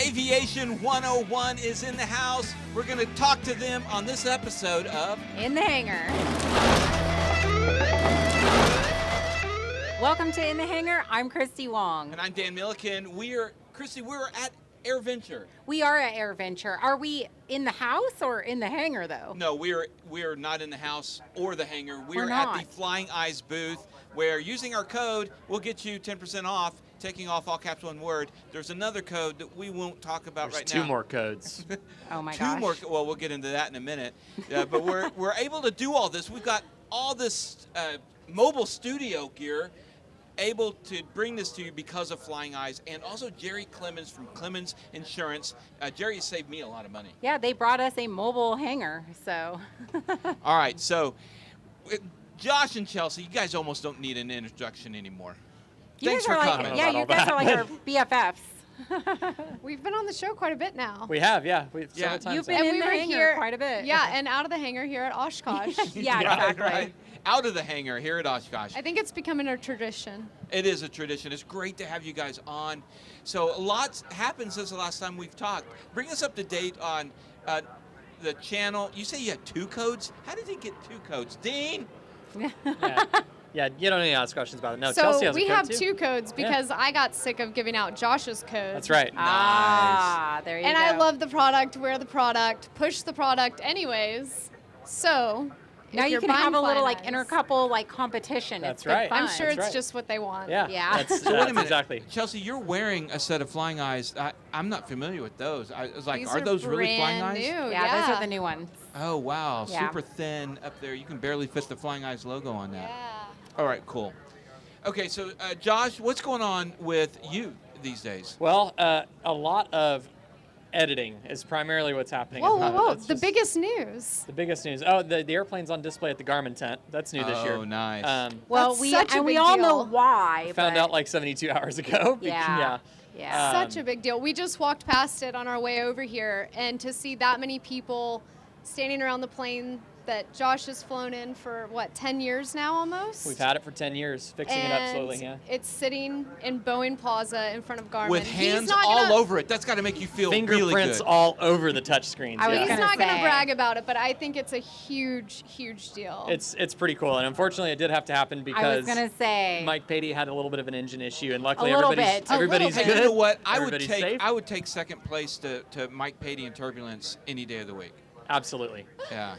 Aviation 101 is in the house. We're going to talk to them on this episode of In the Hangar. Welcome to In the Hangar. I'm Christy Wong. And I'm Dan Milliken. Christy, we're at AirVenture. We are at AirVenture. Are we in the house or in the hangar, though? No, we're not in the house or the hangar. We're not. at the Flying Eyes booth, where using our code, we'll get you 10% off, taking off all caps one word. There's another code that we won't talk about right now. There's two more codes. Oh my Two gosh. more. Well, we'll get into that in a minute. But we're able to do all this. We've got all this mobile studio gear, able to bring this to you because of Flying Eyes, and also Jerry Clemens from Clemens Insurance. Jerry has saved me a lot of money. Yeah, they brought us a mobile hangar, so. All right, so Josh and Chelsea, you guys almost don't need an introduction anymore. Thanks for coming. Yeah, you guys are like our BFFs. We've been on the show quite a bit now. We have, yeah. We've Yeah. several times. You've been And in we the were hangar here quite a bit. Yeah, and out of the hangar here at Oshkosh. Yeah, exactly. Right. Out of the hangar here at Oshkosh. I think it's becoming a tradition. It is a tradition. It's great to have you guys on. So a lot's happened since the last time we've talked. Bring us up to date on the channel. You say you had 2 codes? How did you get 2 codes? Dean? Yeah, you don't need to ask questions about it. No, So Chelsea has a we code have too. 2 codes because I got sick of giving out Josh's code. That's right. Ah, there you And go. I love the product, wear the product, push the product anyways. So Now if you you're can buying have a little Flying like Eyes, intercouple like competition. That's It's good right. fun. I'm sure That's it's right. just what they want. Yeah. Yeah. That's, So wait a minute. exactly. Chelsea, you're wearing a set of Flying Eyes. I'm not familiar with those. I was like, These are those really Flying brand Eyes? new, Yeah, those are the new ones. Oh, wow. Yeah. Super thin up there. You can barely fit the Flying Eyes logo on that. Yeah. All right, cool. Okay, so Josh, what's going on with you these days? Well, a lot of editing is primarily what's happening. Whoa, at whoa, whoa. That's The just biggest news. The biggest news. Oh, the airplane's on display at the Garmin tent. That's new this year. Oh, nice. Well, That's we such a and we big all know deal. why. Found but out like 72 hours ago. Yeah. Yeah. Such a big deal. We just walked past it on our way over here, and to see that many people standing around the plane that Josh has flown in for, 10 years now almost? We've had it for 10 years, fixing it up slowly, yeah. It's sitting in Boeing Plaza in front of Garmin. With He's hands not all gonna- over it. That's got to make you feel really Fingerprints good. all over the touchscreens. I was yeah. He's gonna not going say. to brag about it, but I think it's a huge, huge deal. It's pretty cool, and unfortunately, it did have to happen I because was gonna say. Mike Patey had a little bit of an engine issue, and luckily A little everybody's bit. A everybody's little Hey, good. you know what? Everybody's safe. I would take second place to Mike Patey and Turbulence any day of the week. Absolutely. Yeah.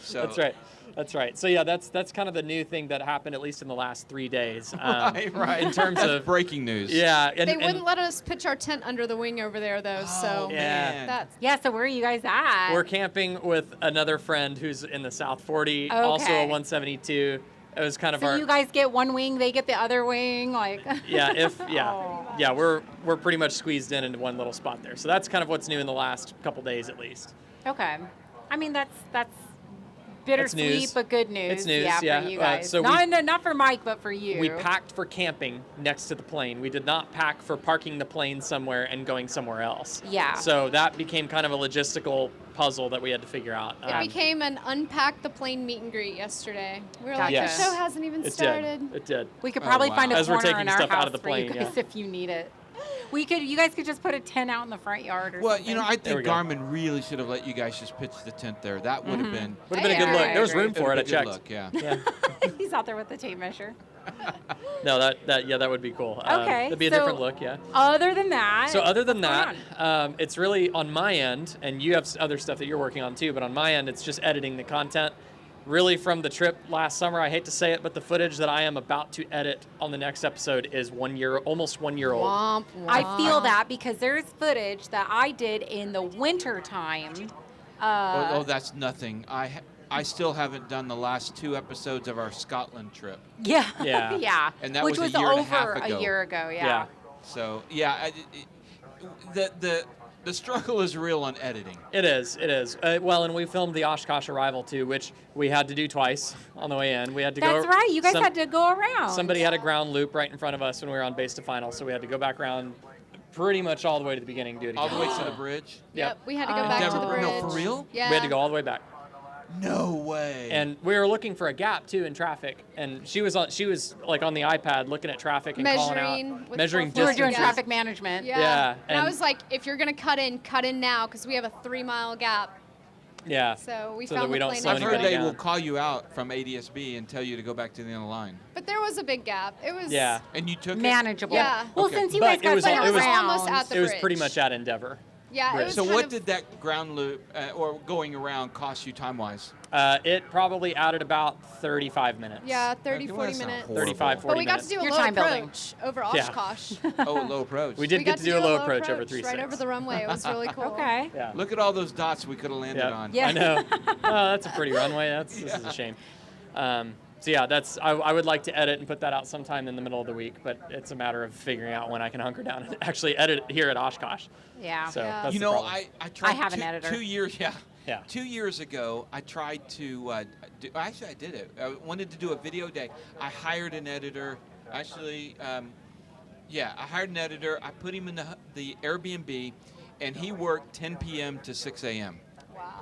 So That's right. That's right. So yeah, that's kind of the new thing that happened at least in the last 3 days. Right. In terms That's of breaking news. yeah, and, they and wouldn't let us pitch our tent under the wing over there, though, so Yeah. man. that's Yeah. So where are you guys at? we're camping with another friend who's in the South 40, also a Okay. 172. It was kind of So our you guys get one wing, they get the other wing, like. yeah, we're pretty much squeezed in into one little spot there. So that's kind of what's new in the last couple days at least. Okay. I mean that's bittersweet news. but good news. It's news, yeah, yeah. for you guys. So not for Mike, but for you. We packed for camping next to the plane. We did not pack for parking the plane somewhere and going somewhere else. Yeah. So that became kind of a logistical puzzle that we had to figure out. It became an unpack the plane meet and greet yesterday. We were like, Yes. the show hasn't even started. It did. We could Oh, probably wow. find a As we're corner taking in our stuff out house of the for you plane, guys yeah. if you need it. You guys could just put a tent out in the front yard or Well, something. you know, I There we think go. Garmin really should have let you guys just pitch the tent there. That would have been. Would have been a good Yeah, look. I There was agree. room for it. I would've been a checked. good look, yeah. Yeah. He's out there with the tape measure. No, that would be cool. Okay, That'd be a so- different look. Yeah. Other than that. So other than what's that, going it's really on my end, and you have other stuff that you're working on too. But on my end, it's just editing the content. Really, from the trip last summer, I hate to say it, but the footage that I am about to edit on the next episode is almost 1 year old. Womp, womp. I feel that because there's footage that I did in the winter time. Oh, that's nothing. I still haven't done the last 2 episodes of our Scotland trip. Yeah. Yeah. yeah. And that Which was was a year and a over half ago. a year ago. Yeah. Yeah. So yeah, the struggle is real on editing. It is. Well, and we filmed the Oshkosh arrival too, which we had to do twice on the way in. We had to go. That's right. You guys had to go around. Somebody had a ground loop right in front of us when we were on base to final, so we had to go back around pretty much all the way to the beginning, do it again. All the way to the bridge. Yep, we had to go back to the Never- bridge. no, for real? Yeah. We had to go all the way back. No way. And we were looking for a gap too in traffic, and she was like on the iPad looking at traffic and calling out, measuring You were distance. doing Yeah. traffic management. Yeah, And I and- was like, if you're gonna cut in now, because we have a 3-mile gap. Yeah. So we So found that we the don't plane slow I've next heard anybody they down. will call you out from ADSB and tell you to go back to the end of the line. But there was a big gap. It was. Yeah. And you took Manageable. Yeah. Well, Okay. since you But guys it got was put al- But it was around, almost at the It was bridge. pretty much at Endeavor. Yeah. It Bridge. was So kind what of- did that ground loop or going around cost you time-wise? It probably added about 35 minutes. Yeah, 30, Okay, well, 40 that's not minutes. horrible. 35, 40 But we got minutes. to do a Your low time building. approach over Yeah. Oshkosh. Oh, low approach. We did We get got to do a low approach over right 3.6. over the runway. It was really cool. okay. Yeah. Look at all those dots we could have landed Yeah. on. Yeah. I know. Oh, that's a pretty runway. This is a shame. So yeah, I would like to edit and put that out sometime in the middle of the week, but it's a matter of figuring out when I can hunker down and actually edit it here at Oshkosh. Yeah. So Yeah. that's You the know, problem. I tried I have an editor. 2 years. Yeah. 2 years ago, I tried to. Actually, I did it. I wanted to do a video day. I hired an editor. Actually, I hired an editor. I put him in the Airbnb, and he worked 10 p.m. to 6 a.m.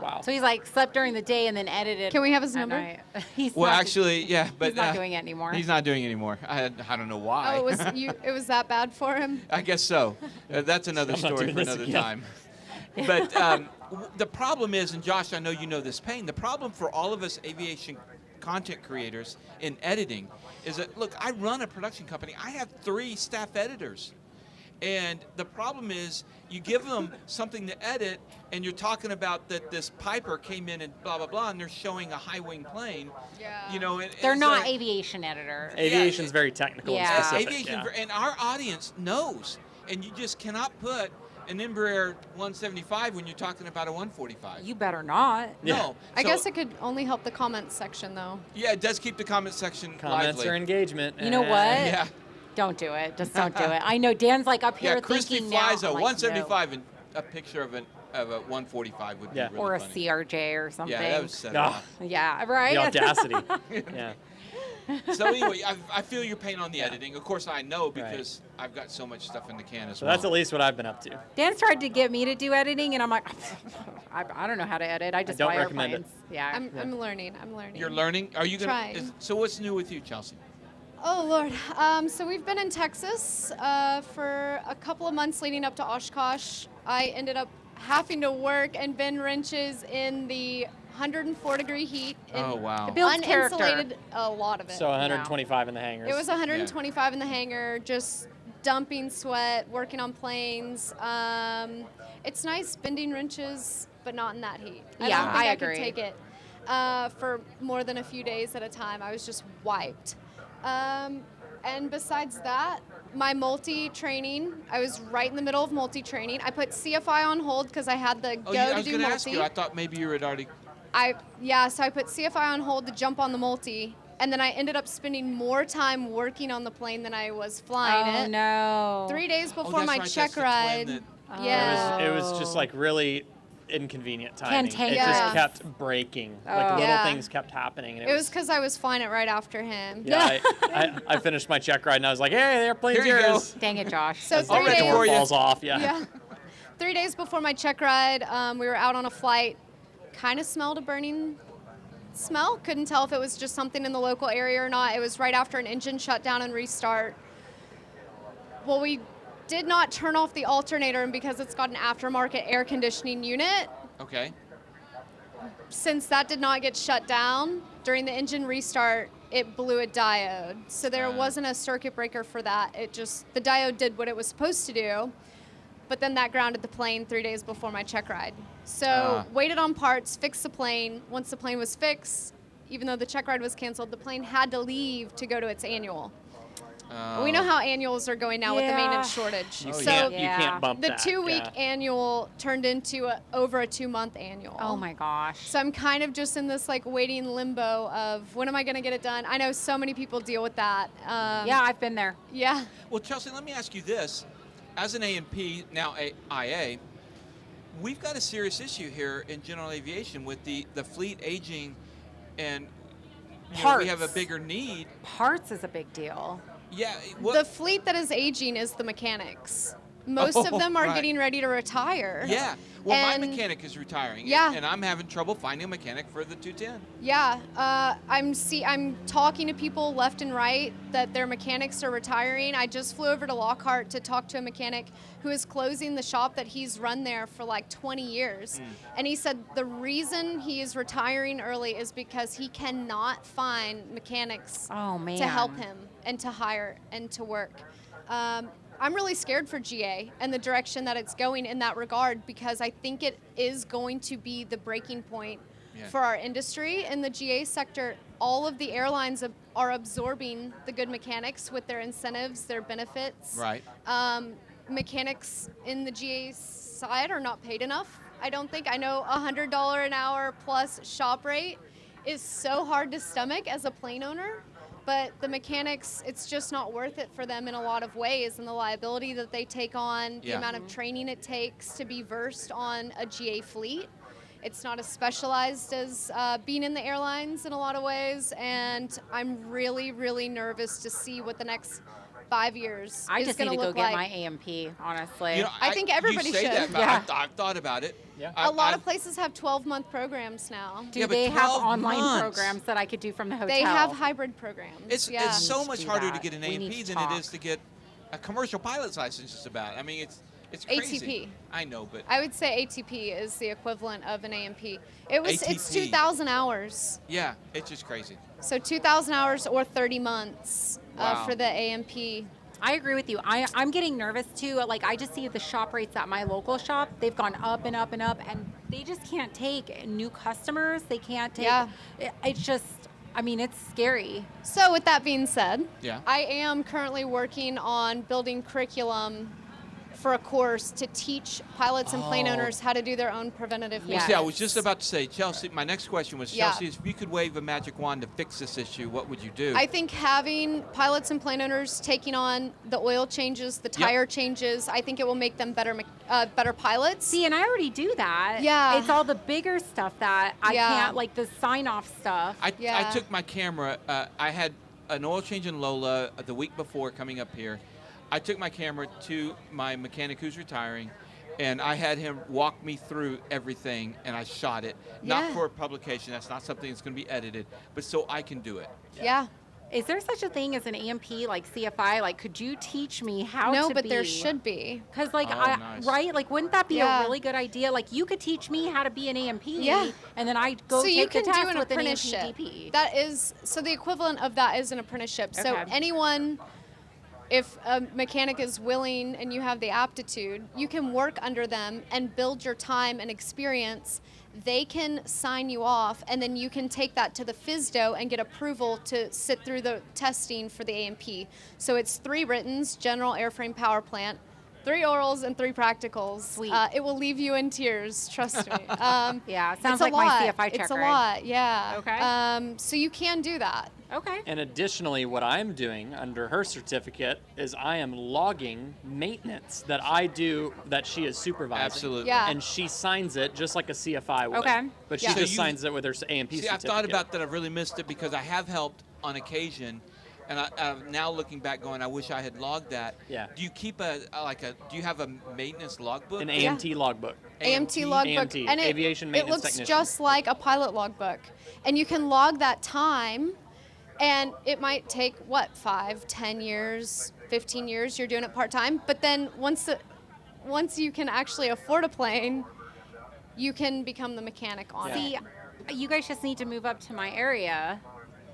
Wow. So he's like slept during the day and then edited. Can we have his at number? night. He's Well, not, actually, yeah, but he's not doing it anymore. He's not doing it anymore. I don't know why. Oh, it was you. It was that bad for him. I guess so. That's another I'm not story doing for this another again. time. But the problem is, and Josh, I know you know this pain, the problem for all of us aviation content creators in editing is that, look, I run a production company. I have 3 staff editors. And the problem is you give them something to edit, and you're talking about that this Piper came in and blah, blah, blah, and they're showing a high-wing plane. Yeah. You know, They're it's not like- aviation editors. Aviation's very technical Yeah. and specific. aviation, yeah. and our audience knows, and you just cannot put an Embraer 175 when you're talking about a 145. You better not. Yeah. No. I So, guess it could only help the comments section though. yeah, it does keep the comment section Comments lively. or engagement. You know what? Yeah, Don't do it. Just don't do it. I know Dan's like up here yeah. Christy thinking flies now. a I'm like, 175, and a picture of a 145 would Yeah. be no. really Or a funny. CRJ or something. Yeah, that would set it No. off. Yeah, right? The audacity. Yeah. So anyway, I feel your pain on the editing. Of course, I know because I've got so much stuff in the can as So well. that's at least what I've been up to. Dan's tried to get me to do editing, and I'm like, I don't know how to edit. I just don't fly recommend it. airplanes. Yeah. I'm learning. I'm learning. You're learning. Are you gonna? Trying. So what's new with you, Chelsea? Oh Lord. So we've been in Texas for a couple of months leading up to Oshkosh. I ended up having to work and bend wrenches in the 104-degree heat. In Oh wow. The build's character. uninsulated, a lot of it. So 125 in the hangars. It was 125 in the hangar, just dumping sweat, working on planes. It's nice bending wrenches, but not in that heat. Yeah, I don't think I I agree. could take it for more than a few days at a time. I was just wiped. And besides that, my multi-training, I was right in the middle of multi-training. I put CFI on hold because I had the Oh, go I to was do going to multi. ask you. I thought maybe you had already. So I put CFI on hold to jump on the multi, and then I ended up spending more time working on the plane than I was flying Oh, it. no. 3 days Oh, before that's my right, check that's the twin ride. that- Yeah. It was just like really inconvenient timing. It Cantankerous. just kept breaking. Like Oh. little Yeah. things kept happening. And It was because I was flying it right after him. Yeah, I finished my check ride and I was like, hey, the airplane's Here you go. yours. Dang it, Josh. So As the 3 days. door for you. falls off. Yeah. Yeah. 3 days before my check ride, we were out on a flight. Kind of smelled a burning smell. Couldn't tell if it was just something in the local area or not. It was right after an engine shutdown and restart. Well, we did not turn off the alternator, and because it's got an aftermarket air conditioning unit, Okay. since that did not get shut down during the engine restart, it blew a diode. So there wasn't a circuit breaker for that. The diode did what it was supposed to do, but then that grounded the plane 3 days before my check ride. So waited on parts, fixed the plane. Once the plane was fixed, even though the check ride was canceled, the plane had to leave to go to its annual. We know how annuals are going now with the Yeah. maintenance shortage. You, So can't, you Yeah. can't bump the that. 2-week yeah. annual turned into over a 2-month annual. Oh, my gosh. So I'm kind of just in this like waiting limbo of when am I going to get it done? I know so many people deal with that. Yeah, I've been there. Yeah. Well, Chelsea, let me ask you this: as an A&P, now IA, we've got a serious issue here in general aviation with the fleet aging, and we have a Parts. bigger need. Parts is a big deal. Yeah. The fleet that is aging is the mechanics. Most of them are Right. getting ready to retire. Yeah. Well, my And- mechanic is retiring. Yeah. And I'm having trouble finding a mechanic for the 210. Yeah, I'm talking to people left and right that their mechanics are retiring. I just flew over to Lockhart to talk to a mechanic who is closing the shop that he's run there for like 20 years. And he said the reason he is retiring early is because he cannot find mechanics Oh, man. to help him and to hire and to work. I'm really scared for GA and the direction that it's going in that regard, because I think it is going to be the breaking point Yeah. for our industry. In the GA sector, all of the airlines are absorbing the good mechanics with their incentives, their benefits. Right. Mechanics in the GA side are not paid enough. I don't think. I know $100 an hour plus shop rate is so hard to stomach as a plane owner. But the mechanics, it's just not worth it for them in a lot of ways, and the liability that they take on, the Yeah. amount of training it takes to be versed on a GA fleet. It's not as specialized as being in the airlines in a lot of ways, and I'm really, really nervous to see what the next 5 years I is just going need to to go look get like. my AMP, honestly. You know, I think everybody you say should. That, but Yeah. I've thought about it. Yeah. A lot of places have 12-month programs now. Do Yeah, but they have 12 online months. programs that I could do from the hotel? They have hybrid programs. It's yeah. so Need to much do harder to that. get an We need AMP to than it talk. is to get a commercial pilot's license. Just about. I mean, it's crazy. ATP. I know, but I would say ATP is the equivalent of an AMP. It's ATP. 2,000 hours. yeah, it's just crazy. So 2,000 hours or 30 months Wow. for the AMP. I agree with you. I'm getting nervous too. Like, I just see the shop rates at my local shop. They've gone up and up and up, and they just can't take new customers. They can't take. Yeah. It's just, I mean, it's scary. So with that being said, Yeah. I am currently working on building curriculum for a course to teach pilots and plane Oh. owners how to do their own preventative Yeah. Well, maintenance. see, I was just about to say, Chelsea. My next question was, Yeah. Chelsea, if you could wave a magic wand to fix this issue, what would you do? I think having pilots and plane owners taking on the oil changes, the tire changes, I think it will make them better pilots. See, and I already do that. Yeah. It's all the bigger stuff that I Yeah. can't, like the sign-off stuff. I Yeah. took my camera. I had an oil change in Lola the week before coming up here. I took my camera to my mechanic who's retiring, and I had him walk me through everything, and I shot it. Not Yeah. for publication. That's not something that's going to be edited, but so I can do it. Yeah. Is there such a thing as an AMP, like CFI? Like, could you teach me how No, to but be? there should be. Because, like, Oh, nice. right? Like, wouldn't that be Yeah. a really good idea? Like, you could teach me how to be an AMP, Yeah. and then I go So take you the can test do an with an apprenticeship. AMP-DP. That is, so the equivalent of that is an apprenticeship. So Okay. anyone, if a mechanic is willing and you have the aptitude, you can work under them and build your time and experience. They can sign you off, and then you can take that to the FSDO and get approval to sit through the testing for the AMP. So it's 3 writtens, general airframe power plant, 3 orals, and 3 practicals. Sweet. It will leave you in tears, trust me. Yeah, sounds it's a like my lot. CFI check It's a ride. lot, yeah. Okay. So you can do that. Okay. And additionally, what I'm doing under her certificate is I am logging maintenance that I do that she is supervising. Absolutely. Yeah. And she signs it just like a CFI would. Okay. But she Yeah. So just you- signs it with her AMP See, certificate. I've thought about that. I've really missed it because I have helped on occasion, and I'm now looking back, going, I wish I had logged that. Yeah. Do you keep do you have a maintenance logbook? An AMT logbook. AMT logbook, AMT, and Aviation it Maintenance looks Technician. just like a pilot logbook, and you can log that time, and it might take 5, 10 years, 15 years. You're doing it part time, but then once you can actually afford a plane, you can become the mechanic on it. See, you guys just need to move up to my area,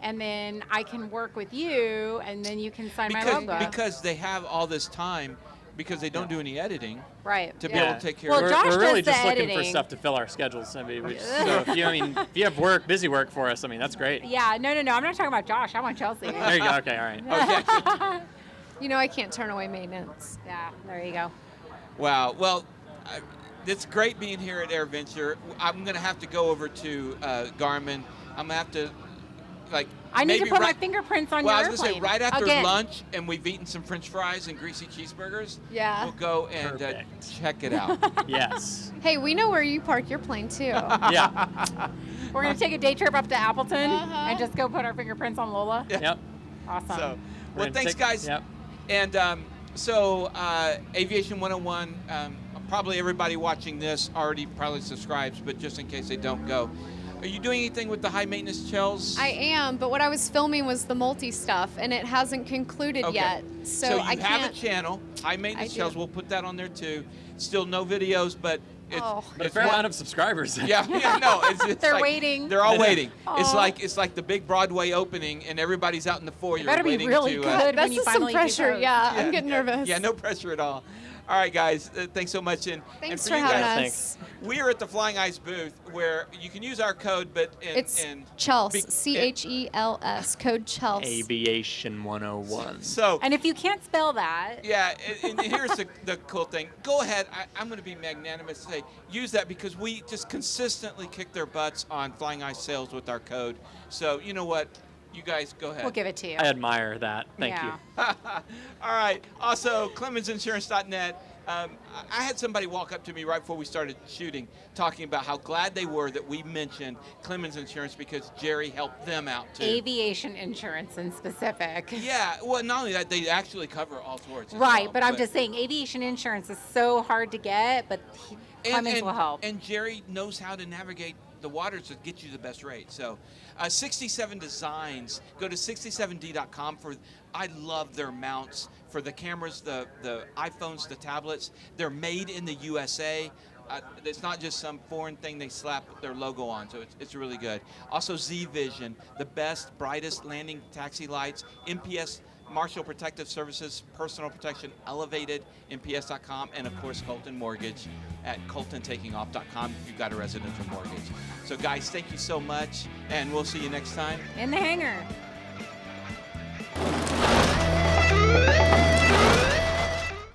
and then I can work with you, and then you can sign my logo. Because they have all this time, because they don't do any editing, Right. to be Yeah. able to take care Well, of it. Josh We're really does just the looking for editing. stuff to fill our schedules. I mean, so if if you have busy work for us, I mean, that's great. Yeah, no. I'm not talking about Josh. I want Chelsea. There you go. Okay, all right. Okay. You know, I can't turn away maintenance. Yeah, there you go. Wow. Well, it's great being here at AirVenture. I'm going to have to go over to Garmin. I'm going to have to, I need to maybe put my right- fingerprints on Well, I your was going to say, airplane. right after Again. lunch and we've eaten some French fries and greasy cheeseburgers, Yeah. we'll go and Perfect. check it out. Yes. Hey, we know where you park your plane too. Yeah. We're gonna take a day trip up to Appleton Uh-huh. and just go put our fingerprints on Lola. Yeah. Yep. Awesome. So, We're well, gonna thanks, take- guys. Yep. And So, Aviation 101, probably everybody watching this already probably subscribes, but just in case they don't go. Are you doing anything with the high maintenance shells? I am, but what I was filming was the multi stuff, and it hasn't concluded yet. So you I have can't. a channel, high maintenance I shells. do. We'll put that on there too. Still no videos, but it's, Oh. But a it's fair one- amount of subscribers. Yeah, no, it's They're like, waiting. They're all waiting. Aw. It's like the big Broadway opening, and everybody's out in the foyer It better be waiting really to. good. That's when you just some finally do pressure. post. Yeah, I'm getting nervous. Yeah, no pressure at all. All right, guys, thanks so much. And Thanks and for you having guys, us. Thanks. We are at the Flying Eyes booth where you can use our code, but It's and Chels, be- CHELS, code Chels. Aviation 101. So And if you can't spell that, yeah, and here's the cool thing. Go ahead. I'm going to be magnanimous and say use that because we just consistently kick their butts on Flying Eyes sales with our code. So you know what? You guys go ahead. we'll give it to you. I admire that. Thank you. Yeah. All right. Also, ClemensInsurance.net. I had somebody walk up to me right before we started shooting, talking about how glad they were that we mentioned Clemens Insurance because Jerry helped them out too. Aviation insurance in specific. Yeah. Well, not only that, they actually cover all sorts. as Right, well, but I'm just saying aviation insurance is so hard to get, but Clemens will help. And Jerry knows how to navigate the waters to get you the best rate. So 67 Designs, go to 67d.com for, I love their mounts for the cameras, the iPhones, the tablets. They're made in the USA. It's not just some foreign thing they slap their logo on, so it's really good. Also Z Vision, the best, brightest landing taxi lights, MPS Marshall Protective Services, Personal Protection Elevated, MPS.com, and of course Colton Mortgage at ColtonTakingOff.com if you've got a residential mortgage. So guys, thank you so much, and we'll see you next time. In the hangar.